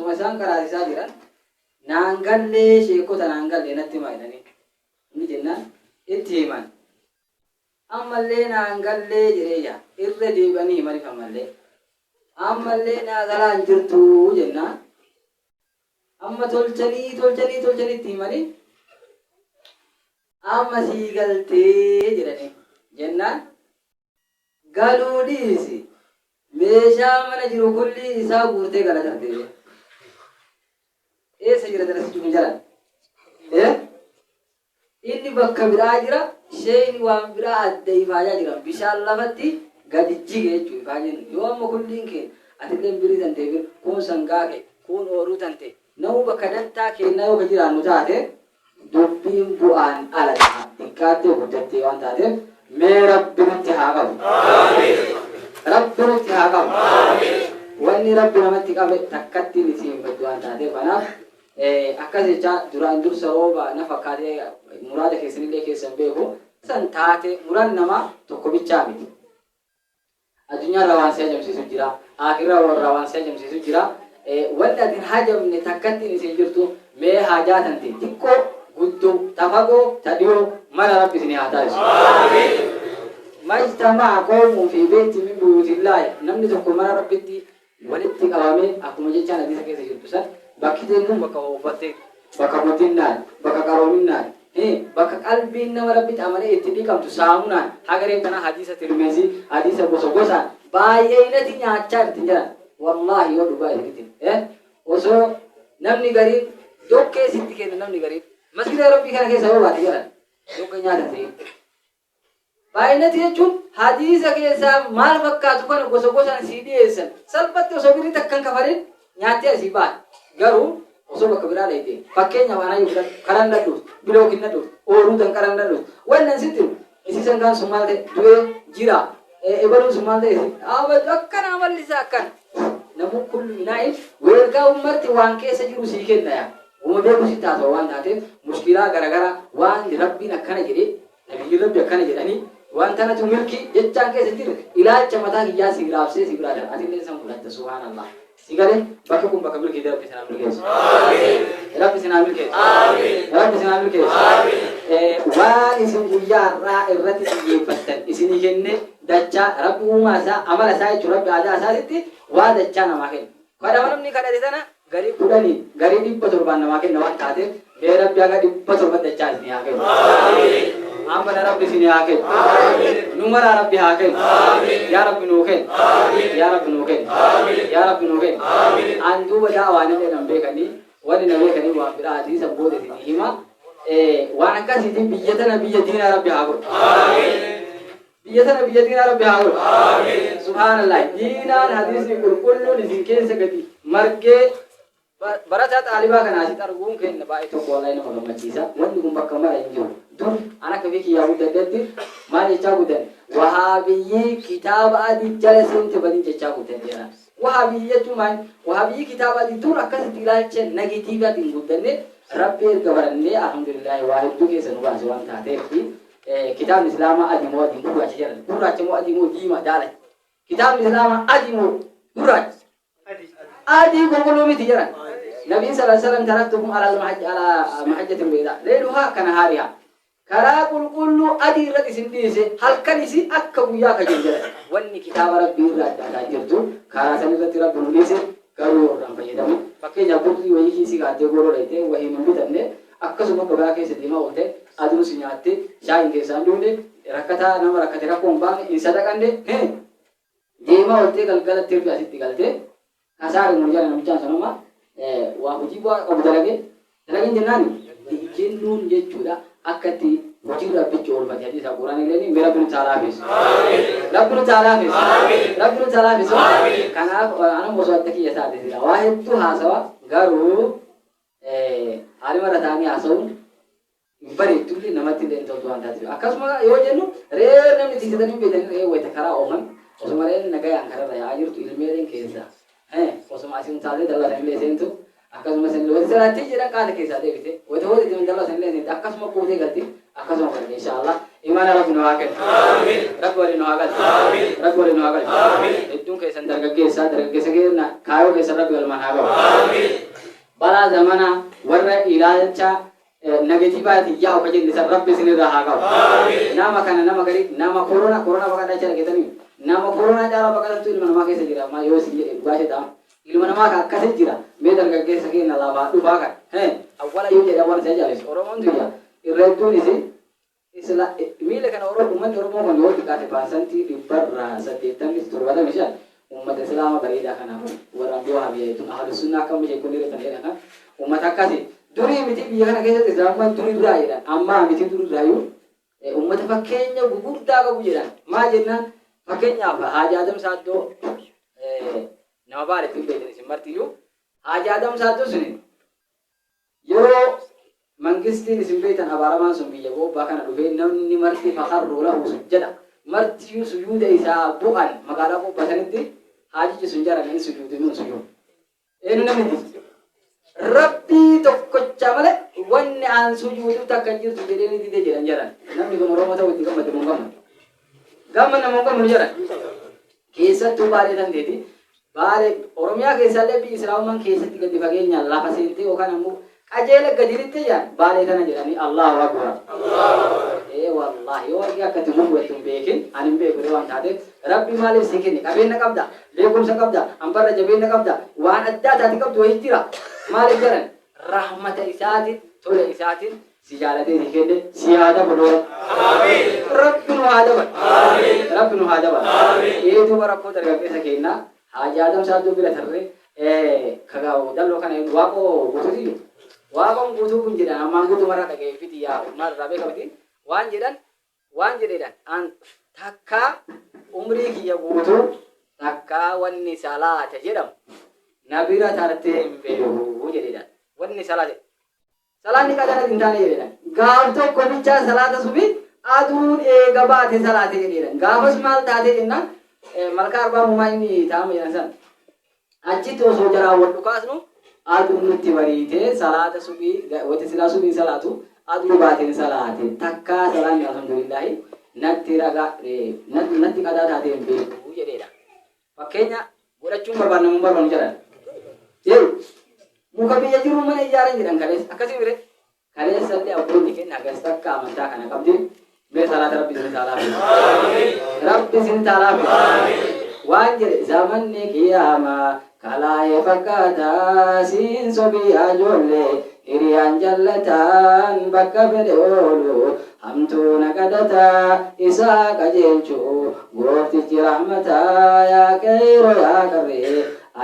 osuma isaan karaasisaa jiran naangallee sheekota naangallee natti maayidanii ni jennaan itti himan ammallee naangallee jireeyya irra deebi'anii himaniif ammallee naagalaan jirtu jennaan amma tolchanii itti himanii amma sii galtee jedhanii jennaan galuu dhiisi meeshaa mana jiru kulli isaa guurtee galatarte eessa jira darasichi kun jalan inni bakka biraa jira sheen waan biraa adda ifaayaa jira bishaan lafatti gadi jige jechuu ifaajeen yoo amma kulliin kee atillee birii tante bir kun sangaa kee kun ooruu tante namu bakka dantaa kennaa yoo ka jiraannu taate dubbiin bu'aan ala ta'a xiqqaattee guddattee waan taateef mee rabbi nutti haa qabu rabbi nutti haa qabu wanni rabbi namatti qabe takkatti isiin baddu waan taateef kanaaf akkas jecha duraan dursa rooba na fakkaatee muraada keessanillee keessan beeku san taate muraan nama tokko bichaa miti addunyaarra waan si hajamsiisu jira akhiraa warra waan si hajamsiisu jira wanni atin hajamne takkatti isiin jirtu mee haajaa tante xiqqoo guddoo tafagoo tadhiyoo mara rabbi isin haa taasisu majtamaa qoomuu fi beetti min buyuutillaahi namni tokko mara rabbitti walitti qabamee akkuma jechaan hadiisa keessa jirtu san bakki deemuun bakka uffatte bakka mootinnaan bakka qaroominnaan bakka qalbiin nama rabbitti amanee itti dhiqamtu saamunaan hagaree kana hadiisa tirmizii hadiisa gosa gosaan baay'eenati nyaachaa irti jiran wallaahi yoo dhugaa isinitti osoo namni gariin dokkee sitti kenna namni gariin masjida rabbii kana keessa yoo baate jiran dokka nyaatate baay'inati jechuun hadiisa keessaa maal fakkaatu kana gosa gosaan sii dhiyeessan salphatti osoo birii takkan kafalin nyaattee asii baate garuu osoo bakka biraa leeyte fakkeenya waan ayyuu karan dadhuuf bilookin dadhuuf ooluu tan karan dadhuuf wannan sitti isiisan kaan sun maal ta'e du'ee jira ebaluun sun maal ta'e akkana amallisaa akkana namu kullu inaa'in weergaa ummarti waan keessa jiru sii kenna yaa uma beeku sitti haasa'u waan taateef mushkilaa garagara waan rabbiin akkana jedhee nabiyyi rabbi akkana jedhanii waan tanatu milki jechaan keessa jiru ilaalcha mataa kiyyaa si raabsee si biraa dha atillee san fudhatta subhaanallah sigale bakka kun bakka milki rabbi sanaa milkeessu rabbi sanaa milkeessu rabbi sanaa milkeessu waan isin guyyaarraa irratti xiyyeeffattan isinii kenne dachaa rabbi uumaa isaa amala isaa jechuun rabbi aadaa isaatitti waa dachaa namaa kenna kadhama namni kadhate sana garii 10 garii 700 namaa kenna waan taateef mee rabbi aga 700 dachaa isinii haa kennu amala rabbi isinii haa kennu numara rabbi haa kennu yaa rabbi nuu kennu yaa rabbi nuu kennu yaa rabbi nuu kennu an duuba daawaa namni dhan beekanii wani na beekanii waan biraa hadiisa booda isinii hima waan akkasiitiin biyya tana biyya diinaa rabbi haa godhu biyya tana biyya diinaa rabbi haa godhu subhaanallah diinaan hadiisni qulqulluun isin keessa gadi margee barataa xaalibaa kana asitti arguun kenna baay'ee tokko wallahi nama gammachiisa wanni kun bakka mara hin jiru dur ana akka biki yaa guddaddetti maal jechaa guddan wahaabiyyii kitaaba adii jala seente badii jechaa guddan jedhan wahaabiyyi jechuun maal wahaabiyyi kitaaba adii dur akkasitti ilaalcha negatiivaatiin guddanne rabbi erga barannee alhamdulillah waa hedduu keessa nu baase waan taateef kitaabni islaamaa adii moo adii gurraacha jedhan gurraacha moo adii moo diimaa daalacha kitaabni islaamaa adii moo gurraacha adii qulqulluu miti jedhan nabiin sallallahu alaihi wasallam taraktukum ala mahajjatin bayda layluha kanahariha karaa qulqulluu adii irratti isin dhiise halkan isi akka guyyaa ka jedhan wanni kitaaba rabbii irraa adda jirtu karaa san irratti rabbi nu dhiise garuu irraan fayyadamu fakkeenya burqii wayii kiisii gaattee gooroo dhaytee wahii hin bitanne akkasuma gabaa keessa deemaa oolte aduun si nyaatte shaayin keessaan dhuunde rakkataa nama rakkate rakkoo hin baafne hin sadaqanne deemaa ooltee galgalatti hirbi asitti galte kasaari nu jala namichaan sanuma waa hojii bu'aa qabu dalageen jennaan jennuun jechuudha akkatti hojii rabbichi oolfate hadiisa quraan illee rabbi nu taalaafis rabbi nu taalaafis rabbi nu taalaafis kanaaf anam osoo adda kiyya taate sila waa hedduu haasawa garuu haalima irra ta'anii haasawuun bareeddullee namatti illee ta'utu waan taasisu akkasuma yoo jennu reer namni tiksitanii beekanii re'ee wayita karaa ooman osuma re'een nagayaan kararra yaa'aa jirtu ilmeeleen keessa osuma asiin taalee dallatan illee seentu akkasuma sen wati salaatti jedhan qaata keessaa deebite wati hojii deeman dallatan illee seente akkasuma kuutee galti akkasuma kan inshaallah imaana rabbi nu haa kennu rabbi waliin nu haa galchu rabbi waliin nu haa galchu hedduun keessan dargaggeessa keenya kaayoo keessan rabbi walmaan haa gahu balaa zamanaa warra ilaalcha negatiivaati yaa uka jenne san rabbi isinirraa haa qabu. Nama kana nama gari nama korona baqadhaa jala geetanii nama korona caalaa baqatantu ilma namaa keessa jira. Amma yoo isin jedhe dhugaa jedhaa ilma namaa kan akkasii jira. Mee dargaggeessa keenya laafaa dhufaa kan awwala yoo jedhe awwala isa jaalessu Oromoon tuyya irra hedduun isla miila kana uummanni Oromoo kan yoo xiqqaate paasantii 85 ummata islaama bareedaa kanaaf warra amboo habiyyaa jechuun ahlu sunnaa akkam biyya kun irra tanedha kan ummata akkasii durii miti biyya kana keessatti islaamummaan durii irraa jedhan ammaa miti durii irraayyuu ummata fakkeenya gugurdaa qabu jedhan maa jennaan fakkeenyaaf Haaji Adam Saaddoo nama baaleetiin beekan isin martiyyuu Haaji Adam Saaddoo suni yeroo mangistiin isin beektan abaaramaan sun biyya bobbaa kana dhufee namni marti fakarruu lahu sujjada marti sujuuda isaa bu'an magaalaa bobbaasanitti haajichi sun jaranii sujuudu nun sujuudu. Eenyu namni rabbii tokkocha malee wanni aan sujuudu takka jirtu jedhanii dide jedhan jaran namni kun Oromoo ta'u itti gammadu mun gammadu. Gamma namoon gammu jaran keessattuu baalee dandeeti. Baalee Oromiyaa keessallee biyyi Islaamummaan keessatti gadi fageenyaan lafa seentee yookaan ammoo qajeela gadiitti jaan baalee tana jedhanii Allahu Akbar. Wallahi yoo argaa akkati muwwatun beekin anin beeku waan taate rabbi maaliif si kenne qabeenya qabda beekumsa qabda ambarra jabeenya qabda waan addaa taati qabdu wayii jira maaliif jedhan rahmata isaatiin tola isaatiin si jaalatee si kenne si haa dabalu rabbi nu haa dabalu rabbi nu haa dabalu eetuba rakkoo dargaggeessa kennaa Haaji Adam Saaddoo bira tarree kagaa'u dalloo kana waaqoo guutuuti waaqoon guutuu kun jedhan ammaan guutuu maraa dhaga'ee fiti yaa maalirraa beekamti waan jedheedhaan an takka umrii kiyya guutuu takka wanni salaata jedhamu na bira tartee hin beeku jedheedhaan wanni salaate salaanni qadara hin taane jedheedhaan gaaf tokko bichaa salaata subi aduun eega baate salaate jedheedhaan gaafas maal taate jennaan malkaa arbaa mumaa inni taa'ama jedhan san achitti osoo jaraa wal dhukaasnu aduun nutti bariitee salaata subii wati silaa subii salaatu aduu baateen salaate takka salaanni alhamdulillahi natti ragaa natti qadaa taatee hin beeku jedheedha. Fakkeenya godhachuun barbaannamuun barbaannu jedhan. Yeroo muka biyya jiru mana ijaaran jedhan kaleessa akkasii bire kaleessa illee abboonni keenya hagas takka amantaa kana qabdi mee salaata rabbi isin taalaafi rabbi isin taalaafi waan jedhe zamanni qiyaamaa kalaa'ee fakkaataa siin sobii ajoollee Hiriyan jallatan bakka fedhe oolu hamtuu naqadataa isaa qajeelchuu gooftichi rahmataa yaa qeeroo yaa qarree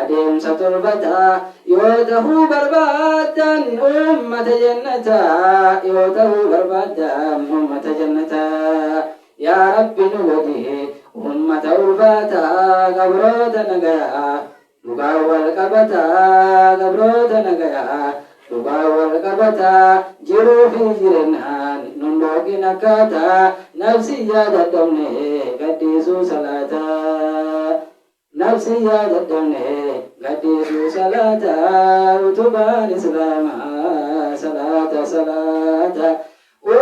adeemsa tolbataa yoo ta'uu barbaadan ummata jannataa yoo ta'uu barbaadan ummata jannataa yaa rabbi nu godhe ummata ulfaataa gabroota nagayaa dhugaa wal qabataa gabroota nagayaa dhugaa wal qabataa jiruu fi jireenyaan nundookin akkaataa nafsi yaadadhamne gaddiisuu salaataa nafsi yaadadhamne gaddiisuu salaataa utubaan islaamaa salaata salaata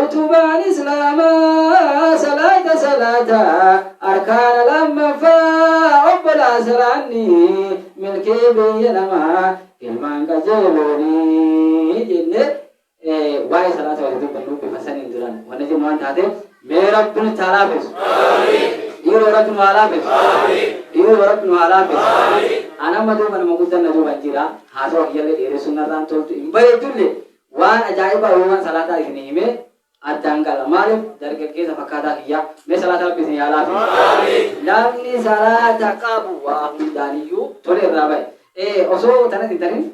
utubaan islaamaa salaata salaata arkaana lammaffaa obbolaa salaanni milkii biyya namaa ilmaan qajeeloonii jenne waa'ee salaata walitti dubbannu bifa saniin jiran wanni jiru waan taate mee rabbiin itti haa laafessu dhiiroo rabbi nu haa laafessu dhiiroo rabbi nu haa laafessu anamma duuba nama guddan na duuba jira haasawaa kiyyallee dheeressuun narraan toltu hin bareeddullee waan ajaa'ibaa waan salaataa isin himee addaan qala maaliif dargaggeessa fakkaataa kiyyaa mee salaata rabbi isin haa laafessu namni salaata qabu waa hundaaniyyuu tole irraa bahe osoo tanatti tanin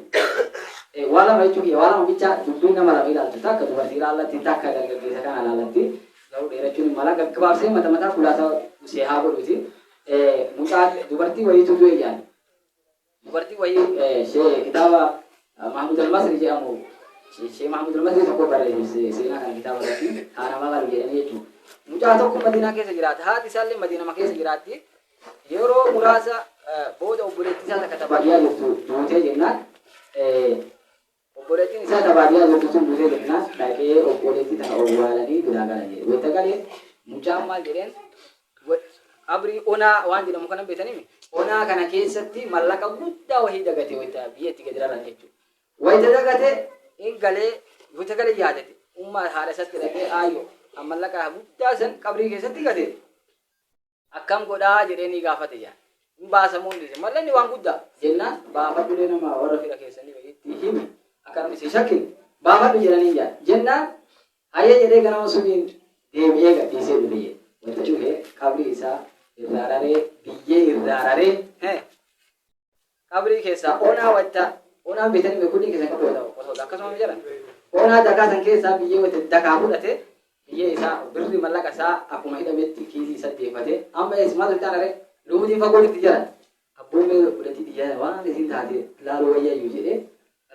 wala maichu wala bicha dubbiin nama lama ilaaltu takka dubartii ilaallatti takka dargaggeessa kana ilaallatti garuu dheerachuun mala gaggabaabsee mata mataa kulaasaa usee haa godhuuti mucaa dubartii wayiitu du'e jedhan dubartii wayii shee kitaaba Mahmud al-Masri jedhamu shee Mahmud al-Masri tokko barreesse seenaa kana kitaaba irratti haana maqalu jedhanii jechuudha mucaa tokko Madiinaa keessa jiraata haati isaallee Madiinaa keessa jiraatti yeroo muraasa booda obboleettii isaa takka tabaadiyaa jirtu duutee jennaan obboleettiin isaa tabaadiyaa jirtu sun duutee jennaan dhaqee obboleettii tana owwaalanii biraa galan jedhe wayita galee mucaan maal jedheen abrii onaa waan jedhamu kana beekanii onaa kana keessatti mallaqa guddaa wahii dagate wayita biyya itti gadi raran jechuudha wayita dagate in galee wayita galee yaadate ummaa haala isatti dhaqee aayyo amma laqaa guddaa san qabrii keessatti gate akkam godhaa jedhanii gaafate jaan hin baasamuun dise mallanni waan guddaa jennaan baafadhu nama warra fira keessanii itti himi akkanuma si shakkin baafadhu jedhanii jaan jennaan hayya jedhee ganama suniin deebi'ee gadhiisee dhufee wayita cufee qabrii isaa irraa raree biyyee irraa raree qabrii keessaa onaa wayita onaan beekanii beekuudhaan keessan qabu osoo akkasuma jedhan onaa dakaa san keessaa biyyee wayita dakaa fudhate biyyee isaa birri mallaqa isaa akkuma hidhametti kiisii isa deeffatee amma eessumaa sultaan aree lumuutiin fagootti jedhan abboomee fudhatii xiyyaana waan isin taate laaluu wayyayyuu jedhee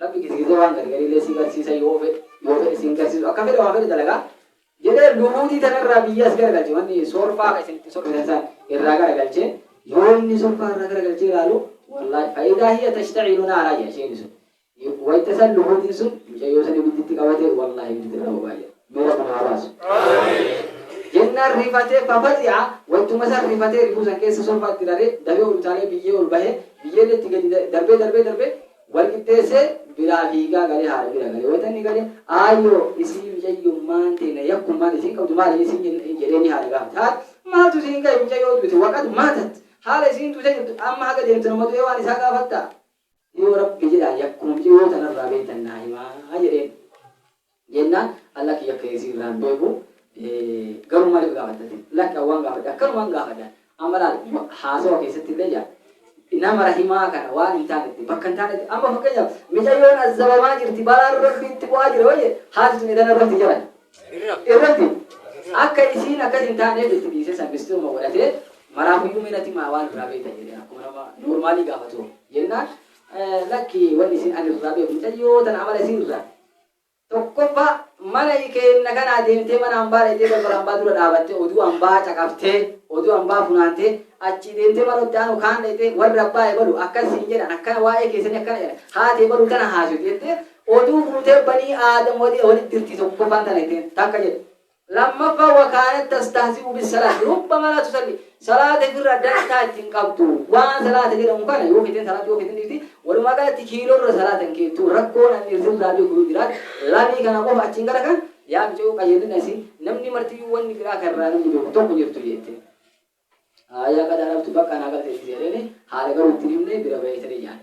rabbi kisiisee waan gargariillee si garsiisa yoo fedhe isin garsiisu akka fedhe waan fedhe dalagaa jedhee lumuutii tanarraa biyya as garagalche wanni soorfaa isinitti sorfisan irraa garagalchee yoo inni soorfaa irraa garagalchee ilaalu wallahi faayidaa hiya tashtacilu naaraa jee isheen sun wayita san lumuutiin sun mucayyoo san ibidditti qabate wallahi ibiddi irraa baay'ee meera kana habaasu jennaan rifatee fafazi'a wantuma san rifatee rifuu san keessa soorfaatti daree dabee ol utaalee biyyee ol bahee biyyeen itti gadi darbee wal qixxeessee biraa fiigaa galee haadha bira galee wayita inni galee aayyo isii mucayyummaan teena yakkummaan isiin qabdu maali isiin jedheeni haadha gaafate haadha maaltu isiin gahe mucayyoo duute waqatu maatat haala isiin tuute jirtu amma haga deemtu nama du'ee waan isaa gaafatta yoo rabbi jedhaan yakkuma mucayyoo tanarraa beektan naa himaa jedheen jennaan alla kiyya keessi irraan beeku garuu maaliif gaafatate lakki awwaan gaafadhe akkanumaan gaafadha amma laal haasawa keessatti illee jaa nama rahimaa kana waan hin taanetti bakka hin taanetti amma fakkeenyaaf mucayyoon azzabamaa jirti balaan rabbiitti bu'aa jira wayye haati sun edana irratti jiran irratti akka isiin akkas hin taaneef itti dhiisee sanbistuma godhatee maraafiyyuu minati maa waan irraa beektan jedhee akkuma nama noormaalii gaafatu jennaan lakki wanni isin ani irraa beeku mucayyoo tana amala isin irraa tokkoffaa mana keenna kana deemtee mana hambaa dhaqxee balbala hambaa dura dhaabattee oduu hambaa caqaftee oduu hambaa funaantee achi deemtee mana itti aanu kaan dhaqxee warra abbaa ebalu akkasiin jedhan akkana waa'ee keessanii akkana jedhan haati ebalu kana haasuu jettee oduu fuutee banii aadam walitti dirti tokkoffaan tana ittiin takka jedhe lammaffaa wakaanat tastahzi'u bisalaati rubbama laa tusalli salaata irra dantaa ittiin qabdu waan salaata jedhamu kana yoo fiteen salaata yoo fiteen dhifti walumaa galatti kiiloo irra salaata hin keettu rakkoon ani irraa beeku jiraat lamii kana qofa achiin gara kan yaa mucayyoo qajeelina isii namni martiyyuu wanni biraa kanarraa namni beeku tokko jirtu jette yaa qadaadhabtu bakka anaa galteetti jedhanii haala garuu ittiin himnee bira baheetanii jaan